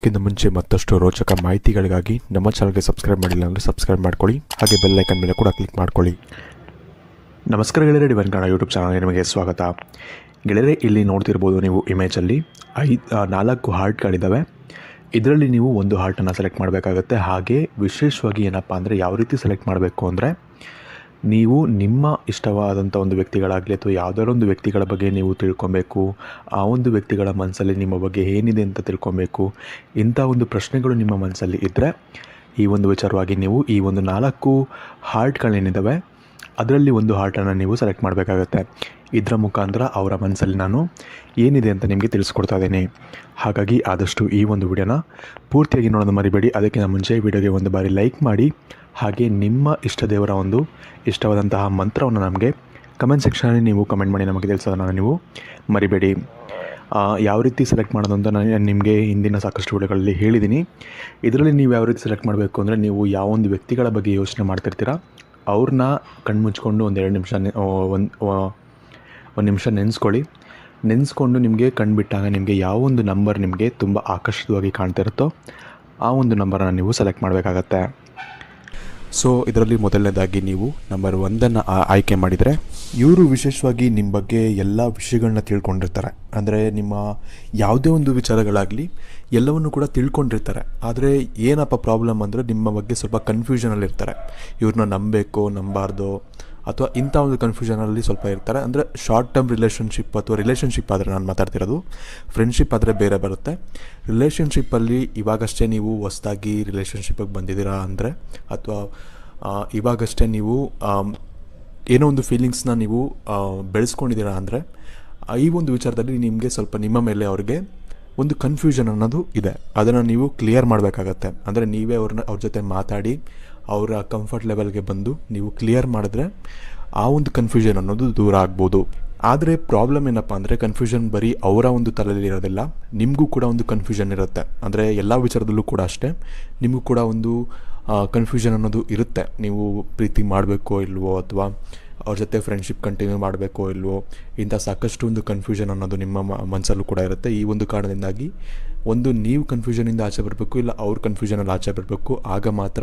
ಇದಕ್ಕಿಂತ ಮುಂಚೆ ಮತ್ತಷ್ಟು ರೋಚಕ ಮಾಹಿತಿಗಳಿಗಾಗಿ ನಮ್ಮ ಚಾನಲ್ಗೆ ಸಬ್ಸ್ಕ್ರೈಬ್ ಮಾಡಿಲ್ಲ ಅಂದರೆ ಸಬ್ಸ್ಕ್ರೈಬ್ ಮಾಡ್ಕೊಳ್ಳಿ, ಹಾಗೆ ಬೆಲ್ ಐಕನ್ ಮೇಲೆ ಕೂಡ ಕ್ಲಿಕ್ ಮಾಡ್ಕೊಳ್ಳಿ. ನಮಸ್ಕಾರ ಗೆಳೆಯರೆ, ಡಿವೈನ್ ಕನ್ನಡ ಯೂಟ್ಯೂಬ್ ಚಾನಲ್ಗೆ ನಿಮಗೆ ಸ್ವಾಗತ. ಗೆಳೆಯರೆ, ಇಲ್ಲಿ ನೋಡ್ತಿರ್ಬೋದು ನೀವು ಇಮೇಜಲ್ಲಿ 4 ಹಾರ್ಟ್ಗಳಿದ್ದಾವೆ. ಇದರಲ್ಲಿ ನೀವು ಒಂದು ಹಾರ್ಟನ್ನು ಸೆಲೆಕ್ಟ್ ಮಾಡಬೇಕಾಗತ್ತೆ. ಹಾಗೆ ವಿಶೇಷವಾಗಿ ಏನಪ್ಪ ಅಂದರೆ ಯಾವ ರೀತಿ ಸೆಲೆಕ್ಟ್ ಮಾಡಬೇಕು ಅಂದರೆ, ನೀವು ನಿಮ್ಮ ಇಷ್ಟವಾದಂಥ ಒಂದು ವ್ಯಕ್ತಿಗಳಾಗಲಿ ಅಥವಾ ಯಾವುದಾದ್ರು ಒಂದು ವ್ಯಕ್ತಿಗಳ ಬಗ್ಗೆ ನೀವು ತಿಳ್ಕೊಬೇಕು, ಆ ಒಂದು ವ್ಯಕ್ತಿಗಳ ಮನಸ್ಸಲ್ಲಿ ನಿಮ್ಮ ಬಗ್ಗೆ ಏನಿದೆ ಅಂತ ತಿಳ್ಕೊಬೇಕು. ಇಂಥ ಒಂದು ಪ್ರಶ್ನೆಗಳು ನಿಮ್ಮ ಮನಸ್ಸಲ್ಲಿ ಇದ್ದರೆ ಈ ಒಂದು ವಿಚಾರವಾಗಿ ನೀವು ಈ ಒಂದು 4 ಹಾರ್ಟ್ಗಳೇನಿದ್ದಾವೆ ಅದರಲ್ಲಿ ಒಂದು ಹಾರ್ಟನ್ನು ನೀವು ಸೆಲೆಕ್ಟ್ ಮಾಡಬೇಕಾಗತ್ತೆ. ಇದರ ಮುಖಾಂತರ ಅವರ ಮನಸ್ಸಲ್ಲಿ ನಾನು ಏನಿದೆ ಅಂತ ನಿಮಗೆ ತಿಳಿಸ್ಕೊಡ್ತಾ ಇದ್ದೀನಿ. ಹಾಗಾಗಿ ಆದಷ್ಟು ಈ ಒಂದು ವಿಡಿಯೋನ ಪೂರ್ತಿಯಾಗಿ ನೋಡೋದು ಮರಿಬೇಡಿ. ಅದಕ್ಕಿಂತ ಮುಂಚೆ ವಿಡಿಯೋಗೆ ಒಂದು ಬಾರಿ ಲೈಕ್ ಮಾಡಿ, ಹಾಗೆ ನಿಮ್ಮ ಇಷ್ಟ ದೇವರ ಒಂದು ಇಷ್ಟವಾದಂತಹ ಮಂತ್ರವನ್ನು ನಮಗೆ ಕಮೆಂಟ್ ಸೆಕ್ಷನಲ್ಲಿ ನೀವು ಕಮೆಂಟ್ ಮಾಡಿ ನಮಗೆ ತಿಳಿಸೋದನ್ನು ನೀವು ಮರಿಬೇಡಿ. ಯಾವ ರೀತಿ ಸೆಲೆಕ್ಟ್ ಮಾಡೋದು ಅಂತ ನಾನು ನಿಮಗೆ ಹಿಂದಿನ ಸಾಕಷ್ಟು ವಿಡಿಯೋಗಳಲ್ಲಿ ಹೇಳಿದ್ದೀನಿ. ಇದರಲ್ಲಿ ನೀವು ಯಾವ ರೀತಿ ಸೆಲೆಕ್ಟ್ ಮಾಡಬೇಕು ಅಂದರೆ, ನೀವು ಯಾವೊಂದು ವ್ಯಕ್ತಿಗಳ ಬಗ್ಗೆ ಯೋಚನೆ ಮಾಡ್ತಿರ್ತೀರ ಅವ್ರನ್ನ ಕಣ್ಮುಚ್ಕೊಂಡು ಒಂದು ನಿಮಿಷ ನೆನೆಸ್ಕೊಂಡು ನಿಮಗೆ ಕಣ್ಬಿಟ್ಟಾಗ ನಿಮಗೆ ಯಾವೊಂದು ನಂಬರ್ ನಿಮಗೆ ತುಂಬ ಆಕರ್ಷಿತವಾಗಿ ಕಾಣ್ತಿರುತ್ತೋ ಆ ಒಂದು ನಂಬರನ್ನು ನೀವು ಸೆಲೆಕ್ಟ್ ಮಾಡಬೇಕಾಗತ್ತೆ. ಸೊ ಇದರಲ್ಲಿ ಮೊದಲನೇದಾಗಿ ನೀವು ನಂಬರ್ 1 ಆಯ್ಕೆ ಮಾಡಿದರೆ, ಇವರು ವಿಶೇಷವಾಗಿ ನಿಮ್ಮ ಬಗ್ಗೆ ಎಲ್ಲ ವಿಷಯಗಳನ್ನ ತಿಳ್ಕೊಂಡಿರ್ತಾರೆ. ಅಂದರೆ ನಿಮ್ಮ ಯಾವುದೇ ಒಂದು ವಿಚಾರಗಳಾಗಲಿ ಎಲ್ಲವನ್ನು ಕೂಡ ತಿಳ್ಕೊಂಡಿರ್ತಾರೆ. ಆದರೆ ಏನಪ್ಪ ಪ್ರಾಬ್ಲಮ್ ಅಂದರೆ, ನಿಮ್ಮ ಬಗ್ಗೆ ಸ್ವಲ್ಪ ಕನ್ಫ್ಯೂಷನಲ್ಲಿರ್ತಾರೆ. ಇವ್ರನ್ನ ನಂಬಬೇಕೋ ನಂಬಾರ್ದು ಅಥವಾ ಇಂಥ ಒಂದು ಕನ್ಫ್ಯೂಷನಲ್ಲಿ ಸ್ವಲ್ಪ ಇರ್ತಾರೆ. ಅಂದರೆ ಶಾರ್ಟ್ ಟರ್ಮ್ ರಿಲೇಷನ್ಶಿಪ್ ಅಥವಾ ರಿಲೇಷನ್ಶಿಪ್ ಆದರೆ ನಾನು ಮಾತಾಡ್ತಿರೋದು, ಫ್ರೆಂಡ್ಶಿಪ್ ಆದರೆ ಬೇರೆ ಬರುತ್ತೆ. ರಿಲೇಷನ್ಶಿಪ್ಪಲ್ಲಿ ಇವಾಗಷ್ಟೇ ನೀವು ಹೊಸದಾಗಿ ರಿಲೇಷನ್ಶಿಪ್ಪಿಗೆ ಬಂದಿದ್ದೀರಾ ಅಂದರೆ, ಅಥವಾ ಇವಾಗಷ್ಟೇ ನೀವು ಏನೋ ಒಂದು ಫೀಲಿಂಗ್ಸ್ನ ನೀವು ಬೆಳೆಸ್ಕೊಂಡಿದ್ದೀರಾ ಅಂದರೆ, ಈ ಒಂದು ವಿಚಾರದಲ್ಲಿ ನಿಮಗೆ ಸ್ವಲ್ಪ ನಿಮ್ಮ ಮೇಲೆ ಅವ್ರಿಗೆ ಒಂದು ಕನ್ಫ್ಯೂಷನ್ ಅನ್ನೋದು ಇದೆ. ಅದನ್ನು ನೀವು ಕ್ಲಿಯರ್ ಮಾಡಬೇಕಾಗತ್ತೆ. ಅಂದರೆ ನೀವೇ ಅವ್ರ ಜೊತೆ ಮಾತಾಡಿ ಅವರ ಕಂಫರ್ಟ್ ಲೆವೆಲ್ಗೆ ಬಂದು ನೀವು ಕ್ಲಿಯರ್ ಮಾಡಿದ್ರೆ ಆ ಒಂದು ಕನ್ಫ್ಯೂಷನ್ ಅನ್ನೋದು ದೂರ ಆಗ್ಬೋದು. ಆದರೆ ಪ್ರಾಬ್ಲಮ್ ಏನಪ್ಪ ಅಂದರೆ, ಕನ್ಫ್ಯೂಷನ್ ಬರೀ ಅವರ ಒಂದು ತಲೆಯಲ್ಲಿ ಇರೋದಿಲ್ಲ, ನಿಮಗೂ ಕೂಡ ಒಂದು ಕನ್ಫ್ಯೂಷನ್ ಇರುತ್ತೆ. ಅಂದರೆ ಎಲ್ಲ ವಿಚಾರದಲ್ಲೂ ಕೂಡ ಅಷ್ಟೇ, ನಿಮಗೂ ಕೂಡ ಒಂದು ಕನ್ಫ್ಯೂಷನ್ ಅನ್ನೋದು ಇರುತ್ತೆ. ನೀವು ಪ್ರೀತಿ ಮಾಡಬೇಕೋ ಇಲ್ವೋ, ಅಥವಾ ಅವ್ರ ಜೊತೆ ಫ್ರೆಂಡ್ಶಿಪ್ ಕಂಟಿನ್ಯೂ ಮಾಡಬೇಕೋ ಇಲ್ವೋ, ಇಂಥ ಸಾಕಷ್ಟು ಒಂದು ಕನ್ಫ್ಯೂಷನ್ ಅನ್ನೋದು ನಿಮ್ಮ ಮನಸ್ಸಲ್ಲೂ ಕೂಡ ಇರುತ್ತೆ. ಈ ಒಂದು ಕಾರಣದಿಂದಾಗಿ ಒಂದು ನೀವು ಕನ್ಫ್ಯೂಷನಿಂದ ಆಚೆ ಬರಬೇಕು, ಇಲ್ಲ ಅವ್ರ ಕನ್ಫ್ಯೂಷನಲ್ಲಿ ಆಚೆ ಬರಬೇಕು. ಆಗ ಮಾತ್ರ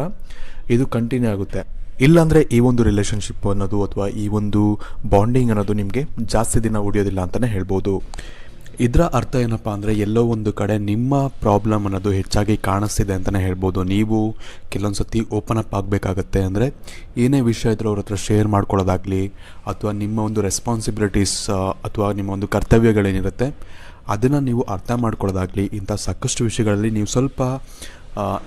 ಇದು ಕಂಟಿನ್ಯೂ ಆಗುತ್ತೆ. ಇಲ್ಲಾಂದರೆ ಈ ಒಂದು ರಿಲೇಷನ್ಶಿಪ್ ಅನ್ನೋದು ಅಥವಾ ಈ ಒಂದು ಬಾಂಡಿಂಗ್ ಅನ್ನೋದು ನಿಮಗೆ ಜಾಸ್ತಿ ದಿನ ಉಳಿಯೋದಿಲ್ಲ ಅಂತಲೇ ಹೇಳ್ಬೋದು. ಇದರ ಅರ್ಥ ಏನಪ್ಪ ಅಂದರೆ, ಎಲ್ಲೋ ಒಂದು ಕಡೆ ನಿಮ್ಮ ಪ್ರಾಬ್ಲಮ್ ಅನ್ನೋದು ಹೆಚ್ಚಾಗಿ ಕಾಣಿಸ್ತಿದೆ ಅಂತಲೇ ಹೇಳ್ಬೋದು. ನೀವು ಕೆಲವೊಂದು ಸತಿ ಓಪನ್ ಅಪ್ ಆಗಬೇಕಾಗತ್ತೆ. ಅಂದರೆ ಏನೇ ವಿಷಯ ಇದ್ರೂ ಅವ್ರ ಹತ್ರ ಶೇರ್ ಮಾಡ್ಕೊಳ್ಳೋದಾಗಲಿ, ಅಥವಾ ನಿಮ್ಮ ಒಂದು ರೆಸ್ಪಾನ್ಸಿಬಿಲಿಟೀಸ್ ಅಥವಾ ನಿಮ್ಮ ಒಂದು ಕರ್ತವ್ಯಗಳೇನಿರುತ್ತೆ ಅದನ್ನು ನೀವು ಅರ್ಥ ಮಾಡ್ಕೊಳ್ಳೋದಾಗಲಿ, ಇಂಥ ಸಾಕಷ್ಟು ವಿಷಯಗಳಲ್ಲಿ ನೀವು ಸ್ವಲ್ಪ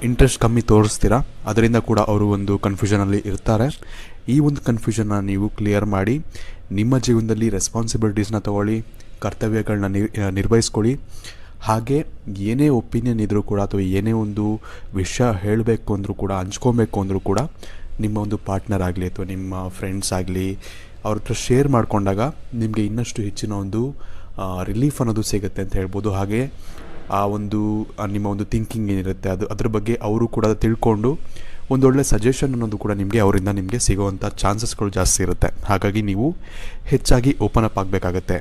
ಇಂಟ್ರೆಸ್ಟ್ ಕಮ್ಮಿ ತೋರಿಸ್ತೀರಾ. ಅದರಿಂದ ಕೂಡ ಅವರು ಒಂದು ಕನ್ಫ್ಯೂಷನಲ್ಲಿ ಇರ್ತಾರೆ. ಈ ಒಂದು ಕನ್ಫ್ಯೂಷನ್ನ ನೀವು ಕ್ಲಿಯರ್ ಮಾಡಿ ನಿಮ್ಮ ಜೀವನದಲ್ಲಿ ರೆಸ್ಪಾನ್ಸಿಬಿಲಿಟೀಸ್ನ ತಗೊಳ್ಳಿ, ಕರ್ತವ್ಯಗಳನ್ನ ನಿರ್ವಹಿಸ್ಕೊಳ್ಳಿ. ಹಾಗೆ ಏನೇ ಒಪಿನಿಯನ್ ಇದ್ದರೂ ಕೂಡ, ಅಥವಾ ಏನೇ ಒಂದು ವಿಷಯ ಹೇಳಬೇಕು ಅಂದರೂ ಕೂಡ, ಹಂಚ್ಕೊಬೇಕು ಅಂದರೂ ಕೂಡ, ನಿಮ್ಮ ಒಂದು ಪಾರ್ಟ್ನರ್ ಆಗಲಿ ಅಥವಾ ನಿಮ್ಮ ಫ್ರೆಂಡ್ಸ್ ಆಗಲಿ ಅವ್ರ ಹತ್ರ ಶೇರ್ ಮಾಡಿಕೊಂಡಾಗ ನಿಮಗೆ ಇನ್ನಷ್ಟು ಹೆಚ್ಚಿನ ಒಂದು ರಿಲೀಫ್ ಅನ್ನೋದು ಸಿಗುತ್ತೆ ಅಂತ ಹೇಳ್ಬೋದು. ಹಾಗೆ ಆ ಒಂದು ನಿಮ್ಮ ಒಂದು ಥಿಂಕಿಂಗ್ ಏನಿರುತ್ತೆ ಅದ್ರ ಬಗ್ಗೆ ಅವರು ಕೂಡ ತಿಳ್ಕೊಂಡು ಒಂದೊಳ್ಳೆ ಸಜೆಷನ್ ಅನ್ನೋದು ಕೂಡ ಅವರಿಂದ ನಿಮಗೆ ಸಿಗೋವಂಥ ಚಾನ್ಸಸ್ಗಳು ಜಾಸ್ತಿ ಇರುತ್ತೆ. ಹಾಗಾಗಿ ನೀವು ಹೆಚ್ಚಾಗಿ ಓಪನ್ ಅಪ್ ಆಗಬೇಕಾಗತ್ತೆ.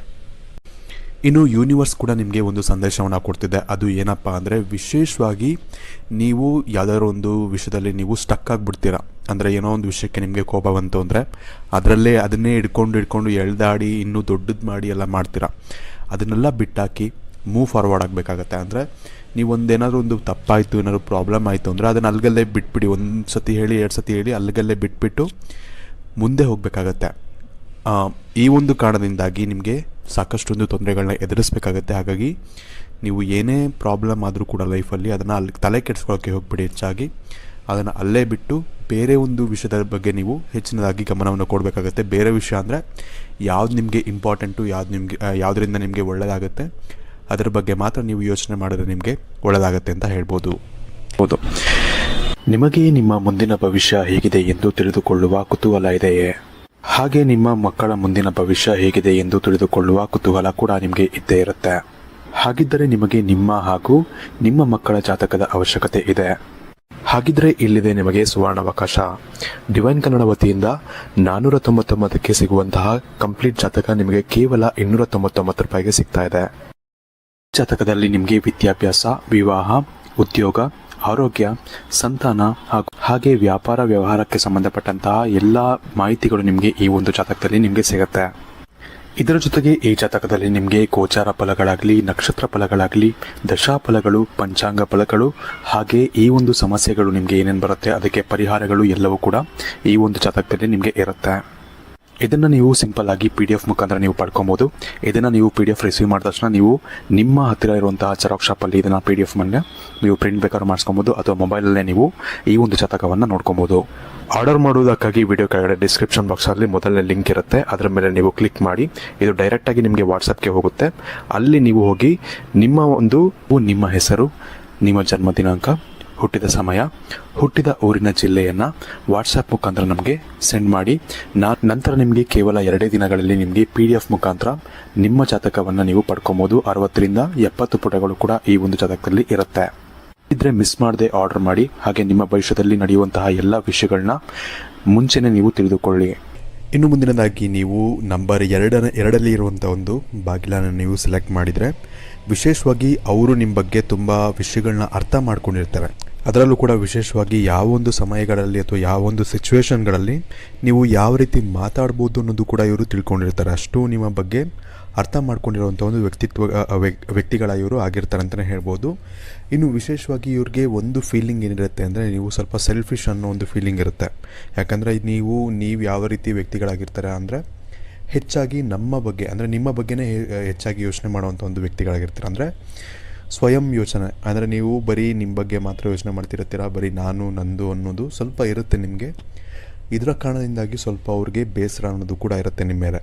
ಇನ್ನು ಯೂನಿವರ್ಸ್ ಕೂಡ ನಿಮಗೆ ಒಂದು ಸಂದೇಶವನ್ನು ಕೊಡ್ತಿದೆ. ಅದು ಏನಪ್ಪ ಅಂದರೆ, ವಿಶೇಷವಾಗಿ ನೀವು ಯಾವುದಾದ್ರು ಒಂದು ವಿಷಯದಲ್ಲಿ ನೀವು ಸ್ಟಕ್ ಆಗಿಬಿಡ್ತೀರಾ. ಅಂದರೆ ಏನೋ ಒಂದು ವಿಷಯಕ್ಕೆ ನಿಮಗೆ ಕೋಪ ಬಂತು ಅಂದರೆ ಅದನ್ನೇ ಹಿಡ್ಕೊಂಡು ಎಳ್ದಾಡಿ ಇನ್ನೂ ದೊಡ್ಡದು ಮಾಡಿ ಎಲ್ಲ ಮಾಡ್ತೀರಾ. ಅದನ್ನೆಲ್ಲ ಬಿಟ್ಟಾಕಿ ಮೂವ್ ಫಾರ್ವರ್ಡ್ ಆಗಬೇಕಾಗತ್ತೆ. ಅಂದರೆ ನೀವು ಏನಾದರೂ ಒಂದು ತಪ್ಪಾಯಿತು, ಏನಾದರೂ ಪ್ರಾಬ್ಲಮ್ ಆಯಿತು ಅಂದರೆ ಅದನ್ನು ಅಲ್ಲಿಗಲ್ಲೇ ಬಿಟ್ಬಿಡಿ. 1 ಸತಿ ಹೇಳಿ 2 ಸತಿ ಹೇಳಿ ಅಲ್ಲಿಗಲ್ಲೇ ಬಿಟ್ಬಿಟ್ಟು ಮುಂದೆ ಹೋಗಬೇಕಾಗತ್ತೆ. ಈ ಒಂದು ಕಾರಣದಿಂದಾಗಿ ನಿಮಗೆ ಸಾಕಷ್ಟೊಂದು ತೊಂದರೆಗಳನ್ನ ಎದುರಿಸಬೇಕಾಗತ್ತೆ. ಹಾಗಾಗಿ ನೀವು ಏನೇ ಪ್ರಾಬ್ಲಮ್ ಆದರೂ ಕೂಡ ಲೈಫಲ್ಲಿ ಅದನ್ನು ಅಲ್ಲಿ ತಲೆ ಕೆಡಿಸ್ಕೊಳ್ಳೋಕ್ಕೆ ಹೋಗ್ಬಿಡಿ. ಹೆಚ್ಚಾಗಿ ಅದನ್ನು ಅಲ್ಲೇ ಬಿಟ್ಟು ಬೇರೆ ಒಂದು ವಿಷಯದ ಬಗ್ಗೆ ನೀವು ಹೆಚ್ಚಿನದಾಗಿ ಗಮನವನ್ನು ಕೊಡಬೇಕಾಗತ್ತೆ. ಬೇರೆ ವಿಷಯ ಅಂದರೆ ಯಾವ್ದು ನಿಮಗೆ ಇಂಪಾರ್ಟೆಂಟು, ಯಾವುದರಿಂದ ನಿಮಗೆ ಒಳ್ಳೆಯದಾಗುತ್ತೆ ಅದರ ಬಗ್ಗೆ ಮಾತ್ರ ನೀವು ಯೋಚನೆ ಮಾಡಿದ್ರೆ ನಿಮಗೆ ಒಳ್ಳೆಯದಾಗತ್ತೆ ಅಂತ ಹೇಳ್ಬೋದು. ನಿಮಗೆ ನಿಮ್ಮ ಮುಂದಿನ ಭವಿಷ್ಯ ಹೇಗಿದೆ ಎಂದು ತಿಳಿದುಕೊಳ್ಳುವ ಕುತೂಹಲ ಇದೆಯೇ? ಹಾಗೆ ನಿಮ್ಮ ಮಕ್ಕಳ ಮುಂದಿನ ಭವಿಷ್ಯ ಹೇಗಿದೆ ಎಂದು ತಿಳಿದುಕೊಳ್ಳುವ ಕುತೂಹಲ ಕೂಡ ನಿಮಗೆ ಇದ್ದೇ ಇರುತ್ತೆ. ಹಾಗಿದ್ದರೆ ನಿಮಗೆ ನಿಮ್ಮ ಹಾಗೂ ನಿಮ್ಮ ಮಕ್ಕಳ ಜಾತಕದ ಅವಶ್ಯಕತೆ ಇದೆ. ಹಾಗಿದ್ರೆ ಇಲ್ಲಿದೆ ನಿಮಗೆ ಸುವರ್ಣಾವಕಾಶ. ಡಿವೈನ್ ಕನ್ನಡ ವತಿಯಿಂದ 499ಕ್ಕೆ ಸಿಗುವಂತಹ ಕಂಪ್ಲೀಟ್ ಜಾತಕ ನಿಮಗೆ ಕೇವಲ 299 ರೂಪಾಯಿಗೆ ಸಿಗ್ತಾ ಇದೆ. ಜಾತಕದಲ್ಲಿ ನಿಮಗೆ ವಿದ್ಯಾಭ್ಯಾಸ, ವಿವಾಹ, ಉದ್ಯೋಗ, ಆರೋಗ್ಯ, ಸಂತಾನ ಹಾಗೆ ವ್ಯಾಪಾರ ವ್ಯವಹಾರಕ್ಕೆ ಸಂಬಂಧಪಟ್ಟಂತಹ ಎಲ್ಲ ಮಾಹಿತಿಗಳು ನಿಮಗೆ ಈ ಒಂದು ಜಾತಕದಲ್ಲಿ ನಿಮಗೆ ಸಿಗುತ್ತೆ. ಇದರ ಜೊತೆಗೆ ಈ ಜಾತಕದಲ್ಲಿ ನಿಮಗೆ ಗೋಚಾರ ಫಲಗಳಾಗಲಿ, ನಕ್ಷತ್ರ ಫಲಗಳಾಗಲಿ, ದಶಾಫಲಗಳು, ಪಂಚಾಂಗ ಫಲಗಳು, ಹಾಗೆ ಈ ಒಂದು ಸಮಸ್ಯೆಗಳು ನಿಮಗೆ ಏನೇನು ಬರುತ್ತೆ ಅದಕ್ಕೆ ಪರಿಹಾರಗಳು ಎಲ್ಲವೂ ಕೂಡ ಈ ಒಂದು ಜಾತಕದಲ್ಲಿ ನಿಮಗೆ ಇರುತ್ತೆ. ಇದನ್ನು ನೀವು ಸಿಂಪಲ್ ಆಗಿ PDF ಮುಖಾಂತರ ನೀವು ಪಡ್ಕೊಬೋದು. ಇದನ್ನು ನೀವು PDF ರಿಸೀವ್ ಮಾಡಿದ ತಕ್ಷಣ ನೀವು ನಿಮ್ಮ ಹತ್ತಿರ ಇರುವಂತಹ ಜೆರಾಕ್ಸ್ ಶಾಪಲ್ಲಿ ಇದನ್ನು PDF ಮೇಲೆ ನೀವು ಪ್ರಿಂಟ್ ಬೇಕಾದ್ರೂ ಮಾಡಿಸ್ಕೊಬೋದು, ಅಥವಾ ಮೊಬೈಲಲ್ಲೇ ನೀವು ಈ ಒಂದು ಜಾತಕವನ್ನು ನೋಡ್ಕೊಬೋದು. ಆರ್ಡರ್ ಮಾಡುವುದಕ್ಕಾಗಿ ವಿಡಿಯೋ ಕೆಳಗಡೆ ಡಿಸ್ಕ್ರಿಪ್ಷನ್ ಬಾಕ್ಸಲ್ಲಿ ಮೊದಲನೇ ಲಿಂಕ್ ಇರುತ್ತೆ, ಅದರ ಮೇಲೆ ನೀವು ಕ್ಲಿಕ್ ಮಾಡಿ ಇದು ಡೈರೆಕ್ಟಾಗಿ ನಿಮಗೆ ವಾಟ್ಸಪ್ಗೆ ಹೋಗುತ್ತೆ. ಅಲ್ಲಿ ನೀವು ಹೋಗಿ ನಿಮ್ಮ ಹೆಸರು, ನಿಮ್ಮ ಜನ್ಮ ದಿನಾಂಕ, ಹುಟ್ಟಿದ ಸಮಯ, ಹುಟ್ಟಿದ ಊರಿನ ಜಿಲ್ಲೆಯನ್ನು ವಾಟ್ಸಪ್ ಮುಖಾಂತರ ನಮಗೆ ಸೆಂಡ್ ಮಾಡಿ. ನಂತರ ನಿಮಗೆ ಕೇವಲ 2 ದಿನಗಳಲ್ಲಿ ನಿಮಗೆ PDF ಮುಖಾಂತರ ನಿಮ್ಮ ಜಾತಕವನ್ನು ನೀವು ಪಡ್ಕೊಬೋದು. 60ರಿಂದ 70 ಪುಟಗಳು ಕೂಡ ಈ ಒಂದು ಜಾತಕದಲ್ಲಿ ಇರುತ್ತೆ. ಇದ್ರೆ ಮಿಸ್ ಮಾಡದೆ ಆರ್ಡರ್ ಮಾಡಿ. ಹಾಗೆ ನಿಮ್ಮ ಭವಿಷ್ಯದಲ್ಲಿ ನಡೆಯುವಂತಹ ಎಲ್ಲ ವಿಷಯಗಳನ್ನ ಮುಂಚೆನೇ ನೀವು ತಿಳಿದುಕೊಳ್ಳಿ. ಇನ್ನು ಮುಂದಿನದಾಗಿ ನೀವು ನಂಬರ್ 2ರಲ್ಲಿ ಇರುವಂಥ ಒಂದು ಬಾಗಿಲನ್ನು ನೀವು ಸೆಲೆಕ್ಟ್ ಮಾಡಿದರೆ, ವಿಶೇಷವಾಗಿ ಅವರು ನಿಮ್ಮ ಬಗ್ಗೆ ತುಂಬ ವಿಷಯಗಳನ್ನ ಅರ್ಥ ಮಾಡ್ಕೊಂಡಿರ್ತಾರೆ. ಅದರಲ್ಲೂ ಕೂಡ ವಿಶೇಷವಾಗಿ ಯಾವೊಂದು ಸಮಯಗಳಲ್ಲಿ ಅಥವಾ ಯಾವೊಂದು ಸಿಚುವೇಶನ್ಗಳಲ್ಲಿ ನೀವು ಯಾವ ರೀತಿ ಮಾತಾಡ್ಬೋದು ಅನ್ನೋದು ಕೂಡ ಇವರು ತಿಳ್ಕೊಂಡಿರ್ತಾರೆ. ಅಷ್ಟು ನಿಮ್ಮ ಬಗ್ಗೆ ಅರ್ಥ ಮಾಡ್ಕೊಂಡಿರುವಂಥ ಒಂದು ವ್ಯಕ್ತಿಗಳ ಇವರು ಆಗಿರ್ತಾರೆ ಅಂತಲೇ ಹೇಳ್ಬೋದು. ಇನ್ನು ವಿಶೇಷವಾಗಿ ಇವ್ರಿಗೆ ಒಂದು ಫೀಲಿಂಗ್ ಏನಿರುತ್ತೆ ಅಂದರೆ, ನೀವು ಸ್ವಲ್ಪ ಸೆಲ್ಫಿಶ್ ಅನ್ನೋ ಒಂದು ಫೀಲಿಂಗ್ ಇರುತ್ತೆ. ಯಾಕಂದರೆ ನೀವು ಯಾವ ರೀತಿ ವ್ಯಕ್ತಿಗಳಾಗಿರ್ತಾರೆ ಅಂದರೆ, ಹೆಚ್ಚಾಗಿ ನಮ್ಮ ಬಗ್ಗೆ ಅಂದರೆ ನಿಮ್ಮ ಬಗ್ಗೆನೇ ಹೆಚ್ಚಾಗಿ ಯೋಚನೆ ಮಾಡುವಂಥ ಒಂದು ವ್ಯಕ್ತಿಗಳಾಗಿರ್ತಾರೆ. ಅಂದರೆ ಸ್ವಯಂ ಯೋಚನೆ, ಅಂದರೆ ನೀವು ಬರೀ ನಿಮ್ಮ ಬಗ್ಗೆ ಮಾತ್ರ ಯೋಚನೆ ಮಾಡ್ತಿರ್ತೀರ, ಬರೀ ನಾನು ನಂದು ಅನ್ನೋದು ಸ್ವಲ್ಪ ಇರುತ್ತೆ ನಿಮಗೆ. ಇದರ ಕಾರಣದಿಂದಾಗಿ ಸ್ವಲ್ಪ ಅವ್ರಿಗೆ ಬೇಸರ ಅನ್ನೋದು ಕೂಡ ಇರುತ್ತೆ ನಿಮ್ಮ ಮೇಲೆ.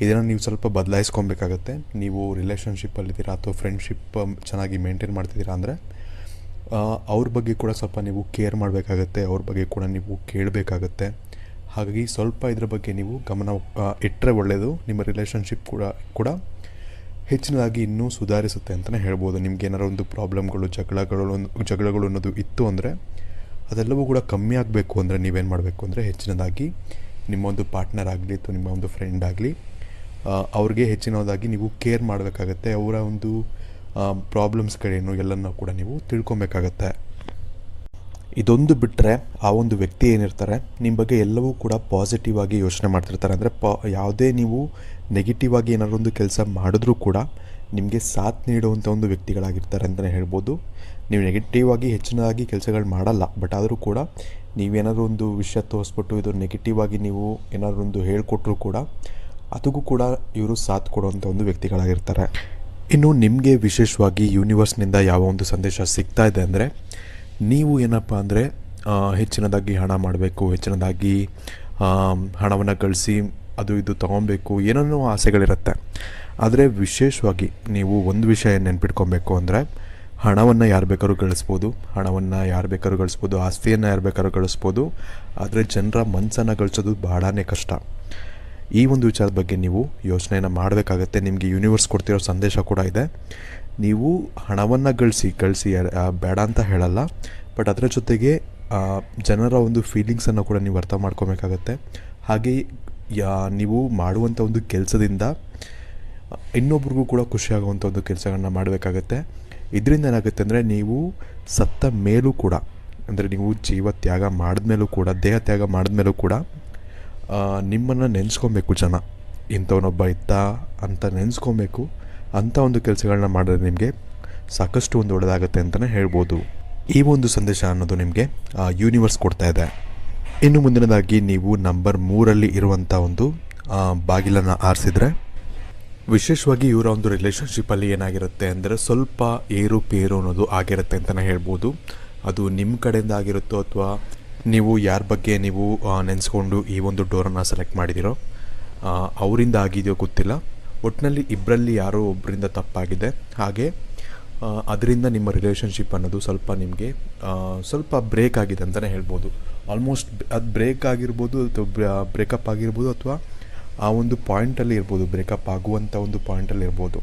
ಇದನ್ನು ನೀವು ಸ್ವಲ್ಪ ಬದಲಾಯಿಸ್ಕೊಬೇಕಾಗತ್ತೆ. ನೀವು ರಿಲೇಷನ್ಶಿಪ್ಪಲ್ಲಿದ್ದೀರಾ ಅಥವಾ ಫ್ರೆಂಡ್ಶಿಪ್ ಚೆನ್ನಾಗಿ ಮೇಂಟೈನ್ ಮಾಡ್ತಿದ್ದೀರಾ ಅಂದರೆ ಅವ್ರ ಬಗ್ಗೆ ಕೂಡ ಸ್ವಲ್ಪ ನೀವು ಕೇರ್ ಮಾಡಬೇಕಾಗತ್ತೆ, ಅವ್ರ ಬಗ್ಗೆ ಕೂಡ ನೀವು ಕೇಳಬೇಕಾಗತ್ತೆ. ಹಾಗಾಗಿ ಸ್ವಲ್ಪ ಇದ್ರ ಬಗ್ಗೆ ನೀವು ಗಮನ ಇಟ್ಟರೆ ಒಳ್ಳೆಯದು. ನಿಮ್ಮ ರಿಲೇಷನ್ಶಿಪ್ ಕೂಡ ಹೆಚ್ಚಿನದಾಗಿ ಇನ್ನೂ ಸುಧಾರಿಸುತ್ತೆ ಅಂತಲೇ ಹೇಳ್ಬೋದು. ನಿಮ್ಗೆ ಏನಾರು ಒಂದು ಪ್ರಾಬ್ಲಮ್ಗಳು, ಜಗಳಗಳು ಅನ್ನೋದು ಇತ್ತು ಅಂದರೆ ಅದೆಲ್ಲವೂ ಕೂಡ ಕಮ್ಮಿ ಆಗಬೇಕು ಅಂದರೆ ನೀವೇನು ಮಾಡಬೇಕು ಅಂದರೆ, ಹೆಚ್ಚಿನದಾಗಿ ನಿಮ್ಮ ಒಂದು ಪಾರ್ಟ್ನರ್ ಆಗಲಿ ಅಥವಾ ನಿಮ್ಮ ಒಂದು ಫ್ರೆಂಡ್ ಆಗಲಿ ಅವ್ರಿಗೆ ಹೆಚ್ಚಿನದಾಗಿ ನೀವು ಕೇರ್ ಮಾಡಬೇಕಾಗತ್ತೆ. ಅವರ ಒಂದು ಪ್ರಾಬ್ಲಮ್ಸ್ಗಳೇನು ಎಲ್ಲನೂ ಕೂಡ ನೀವು ತಿಳ್ಕೊಬೇಕಾಗತ್ತೆ. ಇದೊಂದು ಬಿಟ್ಟರೆ ಆ ಒಂದು ವ್ಯಕ್ತಿ ಏನಿರ್ತಾರೆ ನಿಮ್ಮ ಬಗ್ಗೆ ಎಲ್ಲವೂ ಕೂಡ ಪಾಸಿಟಿವ್ ಆಗಿ ಯೋಚನೆ ಮಾಡ್ತಿರ್ತಾರೆ. ಅಂದರೆ ಯಾವುದೇ ನೀವು ನೆಗೆಟಿವ್ ಆಗಿ ಏನಾದ್ರು ಒಂದು ಕೆಲಸ ಮಾಡಿದ್ರೂ ಕೂಡ ನಿಮಗೆ ಸಾಥ್ ನೀಡುವಂಥ ಒಂದು ವ್ಯಕ್ತಿಗಳಾಗಿರ್ತಾರೆ ಅಂತಲೇ ಹೇಳ್ಬೋದು. ನೀವು ನೆಗೆಟಿವ್ ಆಗಿ ಹೆಚ್ಚಿನದಾಗಿ ಕೆಲಸಗಳು ಮಾಡಲ್ಲ, ಬಟ್ ಆದರೂ ಕೂಡ ನೀವೇನಾದರೂ ಒಂದು ವಿಷಯ ತೋರಿಸ್ಬಿಟ್ಟು ಇದು ನೆಗೆಟಿವ್ ಆಗಿ ನೀವು ಏನಾದರೂ ಒಂದು ಹೇಳಿಕೊಟ್ರೂ ಕೂಡ ಅದಕ್ಕೂ ಕೂಡ ಇವರು ಸಾಥ್ ಕೊಡುವಂಥ ಒಂದು ವ್ಯಕ್ತಿಗಳಾಗಿರ್ತಾರೆ. ಇನ್ನು ನಿಮಗೆ ವಿಶೇಷವಾಗಿ ಯೂನಿವರ್ಸ್ನಿಂದ ಯಾವ ಒಂದು ಸಂದೇಶ ಸಿಗ್ತಾ ಇದೆ ಅಂದರೆ, ನೀವು ಏನಪ್ಪ ಅಂದರೆ ಹೆಚ್ಚಿನದಾಗಿ ಹಣ ಮಾಡಬೇಕು, ಹೆಚ್ಚಿನದಾಗಿ ಹಣವನ್ನು ಗಳಿಸಿ ಅದು ಇದು ತೊಗೊಬೇಕು, ಏನೇನೋ ಆಸೆಗಳಿರುತ್ತೆ. ಆದರೆ ವಿಶೇಷವಾಗಿ ನೀವು ಒಂದು ವಿಷಯ ನೆನ್ಪಿಟ್ಕೊಬೇಕು ಅಂದರೆ, ಹಣವನ್ನು ಯಾರು ಬೇಕಾದ್ರೂ ಗಳಿಸ್ಬೋದು, ಆಸ್ತಿಯನ್ನು ಯಾರು ಬೇಕಾದ್ರೂ ಗಳಿಸ್ಬೋದು. ಆದರೆ ಜನರ ಮನಸ್ಸನ್ನು ಗಳಿಸೋದು ಬಹಳನೇ ಕಷ್ಟ. ಈ ಒಂದು ವಿಚಾರದ ಬಗ್ಗೆ ನೀವು ಯೋಚನೆಯನ್ನು ಮಾಡಬೇಕಾಗತ್ತೆ. ನಿಮಗೆ ಯೂನಿವರ್ಸ್ ಕೊಡ್ತಿರೋ ಸಂದೇಶ ಕೂಡ ಇದೆ. ನೀವು ಹಣವನ್ನು ಗಳಿಸಿ ಬೇಡ ಅಂತ ಹೇಳಲ್ಲ, ಬಟ್ ಅದರ ಜೊತೆಗೆ ಜನರ ಒಂದು ಫೀಲಿಂಗ್ಸನ್ನು ಕೂಡ ನೀವು ಅರ್ಥ ಮಾಡ್ಕೊಬೇಕಾಗತ್ತೆ. ಹಾಗೆ ನೀವು ಮಾಡುವಂಥ ಒಂದು ಕೆಲಸದಿಂದ ಇನ್ನೊಬ್ರಿಗೂ ಕೂಡ ಖುಷಿಯಾಗುವಂಥ ಒಂದು ಕೆಲಸಗಳನ್ನ ಮಾಡಬೇಕಾಗತ್ತೆ. ಇದರಿಂದ ಏನಾಗುತ್ತೆ ಅಂದರೆ, ನೀವು ಸತ್ತ ಮೇಲೂ ಕೂಡ, ಅಂದರೆ ನೀವು ಜೀವ ತ್ಯಾಗ ಮಾಡಿದ್ಮೇಲೂ ಕೂಡ, ದೇಹ ತ್ಯಾಗ ಮಾಡಿದ್ಮೇಲೂ ಕೂಡ ನಿಮ್ಮನ್ನು ನೆನೆಸ್ಕೊಬೇಕು ಜನ. ಇಂಥವನೊಬ್ಬ ಇದ್ದ ಅಂತ ನೆನೆಸ್ಕೊಬೇಕು. ಅಂಥ ಒಂದು ಕೆಲಸಗಳನ್ನ ಮಾಡಿದ್ರೆ ನಿಮಗೆ ಸಾಕಷ್ಟು ಒಂದು ಒಳ್ಳೆಯದಾಗುತ್ತೆ ಅಂತಲೇ ಹೇಳ್ಬೋದು. ಈ ಒಂದು ಸಂದೇಶ ಅನ್ನೋದು ನಿಮಗೆ ಯೂನಿವರ್ಸ್ ಕೊಡ್ತಾ ಇದೆ. ಇನ್ನು ಮುಂದಿನದಾಗಿ ನೀವು ನಂಬರ್ 3ರಲ್ಲಿ ಇರುವಂಥ ಒಂದು ಬಾಗಿಲನ್ನು ಆರಿಸಿದ್ರೆ, ವಿಶೇಷವಾಗಿ ಇವರ ಒಂದು ರಿಲೇಷನ್ಶಿಪ್ಪಲ್ಲಿ ಏನಾಗಿರುತ್ತೆ ಅಂದರೆ, ಸ್ವಲ್ಪ ಏರುಪೇರು ಅನ್ನೋದು ಆಗಿರುತ್ತೆ ಅಂತಲೇ ಹೇಳ್ಬೋದು. ಅದು ನಿಮ್ಮ ಕಡೆಯಿಂದ ಆಗಿರುತ್ತೋ ಅಥವಾ ನೀವು ಯಾರ ಬಗ್ಗೆ ನೀವು ನೆನೆಸ್ಕೊಂಡು ಈ ಒಂದು ಡೋರನ್ನು ಸೆಲೆಕ್ಟ್ ಮಾಡಿದಿರೋ ಅವರಿಂದ ಆಗಿದೆಯೋ ಗೊತ್ತಿಲ್ಲ. ಒಟ್ಟಿನಲ್ಲಿ ಇಬ್ಬರಲ್ಲಿ ಯಾರೋ ಒಬ್ಬರಿಂದ ತಪ್ಪಾಗಿದೆ. ಹಾಗೆ ಅದರಿಂದ ನಿಮ್ಮ ರಿಲೇಷನ್ಶಿಪ್ ಅನ್ನೋದು ಸ್ವಲ್ಪ ನಿಮಗೆ ಸ್ವಲ್ಪ ಬ್ರೇಕ್ ಆಗಿದೆ ಅಂತಲೇ ಹೇಳ್ಬೋದು. ಆಲ್ಮೋಸ್ಟ್ ಅದು ಬ್ರೇಕ್ ಆಗಿರ್ಬೋದು ಅಥವಾ ಬ್ರೇಕಪ್ ಆಗಿರ್ಬೋದು, ಅಥವಾ ಆ ಒಂದು ಪಾಯಿಂಟಲ್ಲಿ ಇರ್ಬೋದು, ಬ್ರೇಕಪ್ ಆಗುವಂಥ ಒಂದು ಪಾಯಿಂಟಲ್ಲಿ ಇರ್ಬೋದು.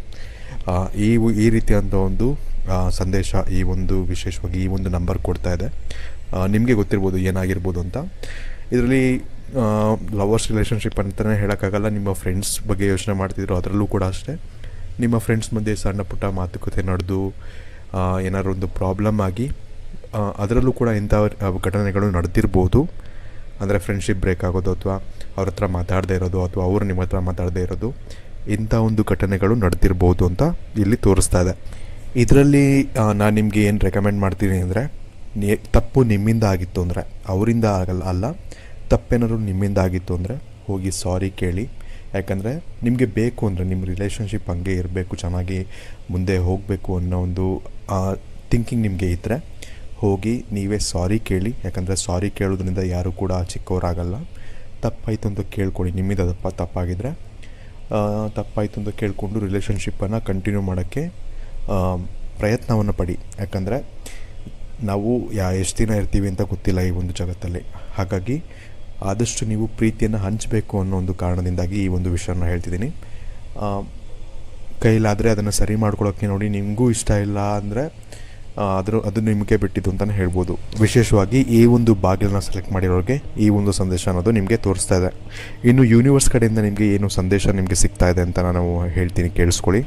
ಈ ರೀತಿಯಾದಂಥ ಒಂದು ಸಂದೇಶ ಈ ಒಂದು ವಿಶೇಷವಾಗಿ ಈ ಒಂದು ನಂಬರ್ ಕೊಡ್ತಾ ಇದೆ. ನಿಮಗೆ ಗೊತ್ತಿರ್ಬೋದು ಏನಾಗಿರ್ಬೋದು ಅಂತ. ಇದರಲ್ಲಿ ಲವರ್ಸ್ ರಿಲೇಷನ್ಶಿಪ್ ಅಂತಲೇ ಹೇಳೋಕ್ಕಾಗಲ್ಲ. ನಿಮ್ಮ ಫ್ರೆಂಡ್ಸ್ ಬಗ್ಗೆ ಯೋಚನೆ ಮಾಡ್ತಿದ್ರು, ಅದರಲ್ಲೂ ಕೂಡ ಅಷ್ಟೇ. ನಿಮ್ಮ ಫ್ರೆಂಡ್ಸ್ ಮಧ್ಯೆ ಸಣ್ಣ ಪುಟ್ಟ ಮಾತುಕತೆ ನಡೆದು ಏನಾದ್ರು ಒಂದು ಪ್ರಾಬ್ಲಮ್ ಆಗಿ ಅದರಲ್ಲೂ ಕೂಡ ಇಂಥ ಘಟನೆಗಳು ನಡೆದಿರ್ಬೋದು. ಅಂದರೆ ಫ್ರೆಂಡ್ಶಿಪ್ ಬ್ರೇಕ್ ಆಗೋದು ಅಥವಾ ಅವ್ರ ಹತ್ರ ಮಾತಾಡದೇ ಇರೋದು ಅಥವಾ ಅವರು ನಿಮ್ಮ ಹತ್ರ ಮಾತಾಡದೇ ಇರೋದು, ಇಂಥ ಒಂದು ಘಟನೆಗಳು ನಡೆದಿರ್ಬೋದು ಅಂತ ಇಲ್ಲಿ ತೋರಿಸ್ತಾ ಇದೆ. ಇದರಲ್ಲಿ ನಾನು ನಿಮಗೆ ಏನು ರೆಕಮೆಂಡ್ ಮಾಡ್ತೀನಿ ಅಂದರೆ, ತಪ್ಪು ನಿಮ್ಮಿಂದ ಆಗಿತ್ತು ಅಂದರೆ, ಅವರಿಂದ ಅಲ್ಲ, ತಪ್ಪೇನಾದ್ರು ನಿಮ್ಮಿಂದ ಆಗಿತ್ತು ಅಂದರೆ ಹೋಗಿ ಸಾರಿ ಕೇಳಿ. ಯಾಕಂದರೆ ನಿಮಗೆ ಬೇಕು ಅಂದರೆ ನಿಮ್ಮ ರಿಲೇಷನ್ಶಿಪ್ ಹಂಗೆ ಇರಬೇಕು, ಚೆನ್ನಾಗಿ ಮುಂದೆ ಹೋಗಬೇಕು ಅನ್ನೋ ಒಂದು ಥಿಂಕಿಂಗ್ ನಿಮಗೆ ಇದ್ದರೆ ಹೋಗಿ ನೀವೇ ಸಾರಿ ಕೇಳಿ. ಯಾಕಂದರೆ ಸಾರಿ ಕೇಳೋದ್ರಿಂದ ಯಾರೂ ಕೂಡ ಚಿಕ್ಕವರಾಗಲ್ಲ. ತಪ್ಪಾಯಿತು ಅಂತ ಕೇಳ್ಕೊಳ್ಳಿ. ನಿಮ್ಮಿಂದ ತಪ್ಪಾಗಿದ್ದರೆ ತಪ್ಪಾಯಿತು ಅಂತ ಕೇಳಿಕೊಂಡು ರಿಲೇಷನ್ಶಿಪ್ಪನ್ನು ಕಂಟಿನ್ಯೂ ಮಾಡೋಕ್ಕೆ ಪ್ರಯತ್ನವನ್ನು ಪಡಿ. ಯಾಕಂದರೆ ನಾವು ಎಷ್ಟು ದಿನ ಇರ್ತೀವಿ ಅಂತ ಗೊತ್ತಿಲ್ಲ ಈ ಒಂದು ಜಗತ್ತಲ್ಲಿ. ಹಾಗಾಗಿ ಆದಷ್ಟು ನೀವು ಪ್ರೀತಿಯನ್ನು ಹಂಚಬೇಕು ಅನ್ನೋ ಒಂದು ಕಾರಣದಿಂದಾಗಿ ಈ ಒಂದು ವಿಷಯನ ಹೇಳ್ತಿದ್ದೀನಿ. ಕೈಲಾದರೆ ಅದನ್ನು ಸರಿ ಮಾಡ್ಕೊಳ್ಳೋಕ್ಕೆ ನೋಡಿ. ನಿಮಗೂ ಇಷ್ಟ ಇಲ್ಲ ಅಂದರೆ ಅದು ನಿಮಗೆ ಬಿಟ್ಟಿದ್ದು ಅಂತಲೇ ಹೇಳ್ಬೋದು. ವಿಶೇಷವಾಗಿ ಈ ಒಂದು ಬಾಗಿಲನ್ನ ಸೆಲೆಕ್ಟ್ ಮಾಡಿರೋರಿಗೆ ಈ ಒಂದು ಸಂದೇಶ ಅನ್ನೋದು ನಿಮಗೆ ತೋರಿಸ್ತಾ ಇದೆ. ಇನ್ನು ಯೂನಿವರ್ಸ್ ಕಡೆಯಿಂದ ನಿಮಗೆ ಏನು ಸಂದೇಶ ನಿಮಗೆ ಸಿಗ್ತಾ ಇದೆ ಅಂತ ನಾನು ಹೇಳ್ತೀನಿ, ಕೇಳಿಸ್ಕೊಳ್ಳಿ.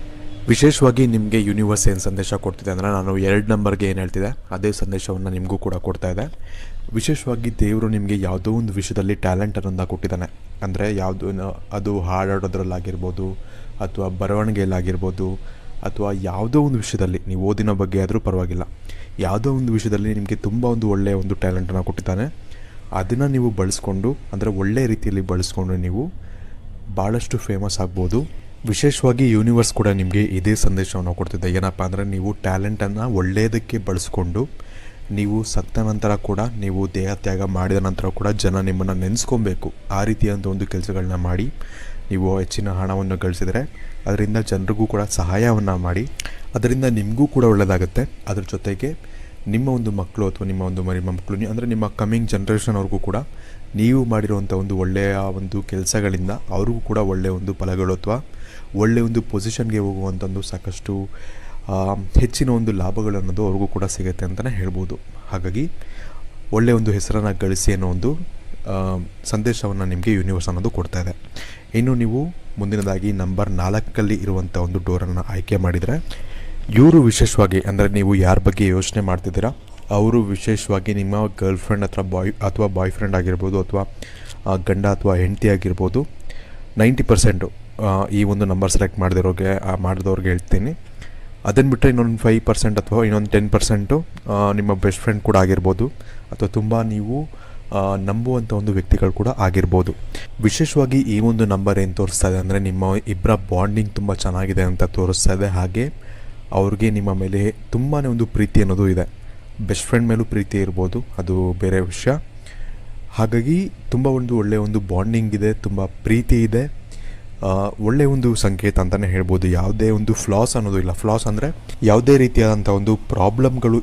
ವಿಶೇಷವಾಗಿ ನಿಮಗೆ ಯೂನಿವರ್ಸ್ ಏನು ಸಂದೇಶ ಕೊಡ್ತಿದೆ ಅಂದರೆ, ನಾನು 2 ನಂಬರ್ಗೆ ಏನು ಹೇಳ್ತಿದೆ ಅದೇ ಸಂದೇಶವನ್ನು ನಿಮಗೂ ಕೂಡ ಕೊಡ್ತಾ ಇದೆ. ವಿಶೇಷವಾಗಿ ದೇವರು ನಿಮಗೆ ಯಾವುದೋ ಒಂದು ವಿಷಯದಲ್ಲಿ ಟ್ಯಾಲೆಂಟ್ ಅನ್ನೋದನ್ನ ಕೊಟ್ಟಿದ್ದಾನೆ. ಅಂದರೆ ಅದು ಹಾಡಾಡೋದ್ರಲ್ಲಾಗಿರ್ಬೋದು ಅಥವಾ ಬರವಣಿಗೆಯಲ್ಲಾಗಿರ್ಬೋದು ಅಥವಾ ಯಾವುದೋ ಒಂದು ವಿಷಯದಲ್ಲಿ, ನೀವು ಓದಿನ ಬಗ್ಗೆ ಆದರೂ ಪರವಾಗಿಲ್ಲ, ಯಾವುದೋ ಒಂದು ವಿಷಯದಲ್ಲಿ ನಿಮಗೆ ತುಂಬ ಒಂದು ಒಳ್ಳೆಯ ಒಂದು ಟ್ಯಾಲೆಂಟನ್ನು ಕೊಟ್ಟಿದ್ದಾನೆ. ಅದನ್ನು ನೀವು ಬಳಸ್ಕೊಂಡು, ಅಂದರೆ ಒಳ್ಳೆಯ ರೀತಿಯಲ್ಲಿ ಬಳಸ್ಕೊಂಡು ನೀವು ಭಾಳಷ್ಟು ಫೇಮಸ್ ಆಗ್ಬೋದು. ವಿಶೇಷವಾಗಿ ಯೂನಿವರ್ಸ್ ಕೂಡ ನಿಮಗೆ ಇದೇ ಸಂದೇಶವನ್ನು ಕೊಡ್ತಿದ್ದೆ. ಏನಪ್ಪ ಅಂದರೆ, ನೀವು ಟ್ಯಾಲೆಂಟನ್ನು ಒಳ್ಳೆಯದಕ್ಕೆ ಬಳಸ್ಕೊಂಡು ನೀವು ಸತ್ತ ನಂತರ ಕೂಡ, ನೀವು ದೇಹ ತ್ಯಾಗ ಮಾಡಿದ ನಂತರ ಕೂಡ ಜನ ನಿಮ್ಮನ್ನು ನೆನೆಸ್ಕೊಬೇಕು. ಆ ರೀತಿಯಾದ ಒಂದು ಕೆಲಸಗಳನ್ನ ಮಾಡಿ ನೀವು ಹೆಚ್ಚಿನ ಹಣವನ್ನು ಗಳಿಸಿದರೆ ಅದರಿಂದ ಜನರಿಗೂ ಕೂಡ ಸಹಾಯವನ್ನು ಮಾಡಿ, ಅದರಿಂದ ನಿಮಗೂ ಕೂಡ ಒಳ್ಳೆಯದಾಗುತ್ತೆ. ಅದ್ರ ಜೊತೆಗೆ ನಿಮ್ಮ ಒಂದು ಮಕ್ಕಳು ಅಥವಾ ನಿಮ್ಮ ಒಂದು ಮಕ್ಕಳು, ಅಂದರೆ ನಿಮ್ಮ ಕಮ್ಮಿಂಗ್ ಜನ್ರೇಷನ್ ಅವ್ರಿಗೂ ಕೂಡ ನೀವು ಮಾಡಿರುವಂಥ ಒಂದು ಒಳ್ಳೆಯ ಒಂದು ಕೆಲಸಗಳಿಂದ ಅವ್ರಿಗೂ ಕೂಡ ಒಳ್ಳೆಯ ಒಂದು ಫಲಗಳು ಅಥವಾ ಒಳ್ಳೆಯ ಒಂದು ಪೊಸಿಷನ್ಗೆ ಹೋಗುವಂಥದ್ದು ಸಾಕಷ್ಟು ಹೆಚ್ಚಿನ ಒಂದು ಲಾಭಗಳು ಅನ್ನೋದು ಅವ್ರಿಗೂ ಕೂಡ ಸಿಗುತ್ತೆ ಅಂತಲೇ ಹೇಳ್ಬೋದು. ಹಾಗಾಗಿ ಒಳ್ಳೆಯ ಒಂದು ಹೆಸರನ್ನು ಗಳಿಸಿ ಅನ್ನೋ ಒಂದು ಸಂದೇಶವನ್ನು ನಿಮಗೆ ಯೂನಿವರ್ಸ್ ಅನ್ನೋದು ಕೊಡ್ತಾ ಇದೆ. ಇನ್ನು ನೀವು ಮುಂದಿನದಾಗಿ ನಂಬರ್ 4 ಇರುವಂಥ ಒಂದು ಡೋರನ್ನು ಆಯ್ಕೆ ಮಾಡಿದರೆ, ಇವರು ವಿಶೇಷವಾಗಿ, ಅಂದರೆ ನೀವು ಯಾರ ಬಗ್ಗೆ ಯೋಚನೆ ಮಾಡ್ತಿದ್ದೀರಾ ಅವರು ವಿಶೇಷವಾಗಿ ನಿಮ್ಮ ಗರ್ಲ್ ಫ್ರೆಂಡ್ ಅಥವಾ ಬಾಯ್ ಫ್ರೆಂಡ್ ಆಗಿರ್ಬೋದು ಅಥವಾ ಗಂಡ ಅಥವಾ ಹೆಂಡತಿ ಆಗಿರ್ಬೋದು. 90% ಈ ಒಂದು ನಂಬರ್ ಸೆಲೆಕ್ಟ್ ಮಾಡಿದವ್ರಿಗೆ ಹೇಳ್ತೀನಿ. ಅದನ್ನು ಬಿಟ್ಟರೆ ಇನ್ನೊಂದು 5% ಅಥವಾ ಇನ್ನೊಂದು 10% ನಿಮ್ಮ ಬೆಸ್ಟ್ ಫ್ರೆಂಡ್ ಕೂಡ ಆಗಿರ್ಬೋದು ಅಥವಾ ತುಂಬ ನೀವು ನಂಬುವಂಥ ಒಂದು ವ್ಯಕ್ತಿಗಳು ಕೂಡ ಆಗಿರ್ಬೋದು. ವಿಶೇಷವಾಗಿ ಈ ಒಂದು ನಂಬರ್ ಏನು ತೋರಿಸ್ತಾ ಇದೆ ಅಂದರೆ, ನಿಮ್ಮ ಇಬ್ಬರ ಬಾಂಡಿಂಗ್ ತುಂಬ ಚೆನ್ನಾಗಿದೆ ಅಂತ ತೋರಿಸ್ತಾ ಇದೆ. ಹಾಗೆ ಅವ್ರಿಗೆ ನಿಮ್ಮ ಮೇಲೆ ತುಂಬಾ ಒಂದು ಪ್ರೀತಿ ಅನ್ನೋದು ಇದೆ. ಬೆಸ್ಟ್ ಫ್ರೆಂಡ್ ಮೇಲೂ ಪ್ರೀತಿ ಇರ್ಬೋದು, ಅದು ಬೇರೆ ವಿಷಯ. ಹಾಗಾಗಿ ತುಂಬ ಒಂದು ಒಳ್ಳೆಯ ಒಂದು ಬಾಂಡಿಂಗ್ ಇದೆ, ತುಂಬ ಪ್ರೀತಿ ಇದೆ. ಒಳ್ಳೆಯ ಒಂದು ಸಂಕೇತ ಅಂತಲೇ ಹೇಳ್ಬೋದು. ಯಾವುದೇ ಒಂದು ಫ್ಲಾಸ್ ಅನ್ನೋದು ಇಲ್ಲ. ಫ್ಲಾಸ್ ಅಂದರೆ ಯಾವುದೇ ರೀತಿಯಾದಂಥ ಒಂದು ಪ್ರಾಬ್ಲಮ್ಗಳು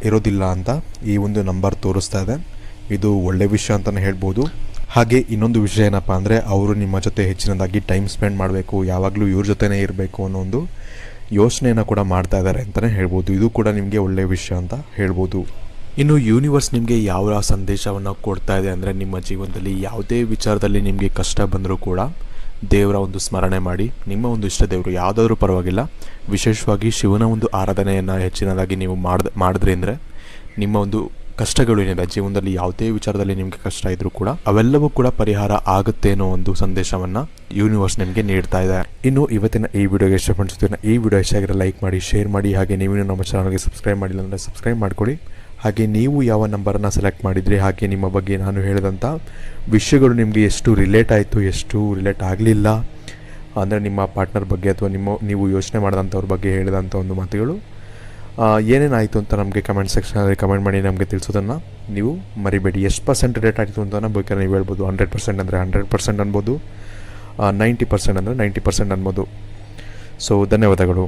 ಇರೋದಿಲ್ಲ ಅಂತ ಈ ಒಂದು ನಂಬರ್ ತೋರಿಸ್ತಾ ಇದೆ. ಇದು ಒಳ್ಳೆಯ ವಿಷಯ ಅಂತಲೇ ಹೇಳ್ಬೋದು. ಹಾಗೆ ಇನ್ನೊಂದು ವಿಷಯ ಏನಪ್ಪ ಅಂದರೆ, ಅವರು ನಿಮ್ಮ ಜೊತೆ ಹೆಚ್ಚಿನದಾಗಿ ಟೈಮ್ ಸ್ಪೆಂಡ್ ಮಾಡಬೇಕು, ಯಾವಾಗಲೂ ಇವ್ರ ಜೊತೆನೇ ಇರಬೇಕು ಅನ್ನೋ ಒಂದು ಯೋಚನೆಯನ್ನು ಕೂಡ ಮಾಡ್ತಾ ಇದ್ದಾರೆ ಅಂತಲೇ ಹೇಳ್ಬೋದು. ಇದು ಕೂಡ ನಿಮಗೆ ಒಳ್ಳೆಯ ವಿಷಯ ಅಂತ ಹೇಳ್ಬೋದು. ಇನ್ನು ಯೂನಿವರ್ಸ್ ನಿಮಗೆ ಯಾವ ಸಂದೇಶವನ್ನು ಕೊಡ್ತಾ ಇದೆ ಅಂದರೆ, ನಿಮ್ಮ ಜೀವನದಲ್ಲಿ ಯಾವುದೇ ವಿಚಾರದಲ್ಲಿ ನಿಮಗೆ ಕಷ್ಟ ಬಂದರೂ ಕೂಡ ದೇವರ ಒಂದು ಸ್ಮರಣೆ ಮಾಡಿ. ನಿಮ್ಮ ಒಂದು ಇಷ್ಟ ದೇವರು ಯಾವುದಾದ್ರೂ ಪರವಾಗಿಲ್ಲ, ವಿಶೇಷವಾಗಿ ಶಿವನ ಒಂದು ಆರಾಧನೆಯನ್ನು ಹೆಚ್ಚಿನದಾಗಿ ನೀವು ಮಾಡಿದ್ರಿ ಅಂದರೆ ನಿಮ್ಮ ಒಂದು ಕಷ್ಟಗಳು ಏನಿದೆ ಜೀವನದಲ್ಲಿ, ಯಾವುದೇ ವಿಚಾರದಲ್ಲಿ ನಿಮಗೆ ಕಷ್ಟ ಇದ್ದರೂ ಕೂಡ ಅವೆಲ್ಲವೂ ಕೂಡ ಪರಿಹಾರ ಆಗುತ್ತೆ ಅನ್ನೋ ಒಂದು ಸಂದೇಶವನ್ನು ಯೂನಿವರ್ಸ್ ನಿಮಗೆ ನೀಡ್ತಾ ಇದೆ. ಇನ್ನು ಇವತ್ತಿನ ಈ ವಿಡಿಯೋಗೆ ಇಷ್ಟಪಡಿಸುತ್ತೇನೆ. ಈ ವಿಡಿಯೋ ಇಷ್ಟ ಆಗಿರೋ ಲೈಕ್ ಮಾಡಿ, ಶೇರ್ ಮಾಡಿ. ಹಾಗೆ ನೀವು ನಮ್ಮ ಚಾನಲ್ಗೆ ಸಬ್ಸ್ಕ್ರೈಬ್ ಮಾಡಿಲ್ಲ ಅಂದರೆ ಸಬ್ಸ್ಕ್ರೈಬ್ ಮಾಡ್ಕೊಳ್ಳಿ. ಹಾಗೆ ನೀವು ಯಾವ ನಂಬರನ್ನು ಸೆಲೆಕ್ಟ್ ಮಾಡಿದ್ರಿ, ಹಾಗೆ ನಿಮ್ಮ ಬಗ್ಗೆ ನಾನು ಹೇಳಿದಂಥ ವಿಷಯಗಳು ನಿಮಗೆ ಎಷ್ಟು ರಿಲೇಟ್ ಆಯಿತು, ಎಷ್ಟು ರಿಲೇಟ್ ಆಗಲಿಲ್ಲ, ಅಂದರೆ ನಿಮ್ಮ ಪಾರ್ಟ್ನರ್ ಬಗ್ಗೆ ಅಥವಾ ನೀವು ಯೋಚನೆ ಮಾಡಿದಂಥವ್ರ ಬಗ್ಗೆ ಹೇಳಿದಂಥ ಒಂದು ಮಾತುಗಳು ಏನೇನಾಯಿತು ಅಂತ ನಮಗೆ ಕಮೆಂಟ್ ಸೆಕ್ಷನಲ್ಲಿ ಕಮೆಂಟ್ ಮಾಡಿ ನಮಗೆ ತಿಳಿಸೋದನ್ನು ನೀವು ಮರಿಬೇಡಿ. ಎಷ್ಟು % ರೇಟ್ ಆಯಿತು ಅಂತ ಬೇಕಾದ್ರೆ ನೀವು ಹೇಳ್ಬೋದು. 100% ಅಂದರೆ 100% ಅನ್ಬೋದು, 90% ಅಂದರೆ 90% ಅನ್ಬೋದು. ಸೊ ಧನ್ಯವಾದಗಳು.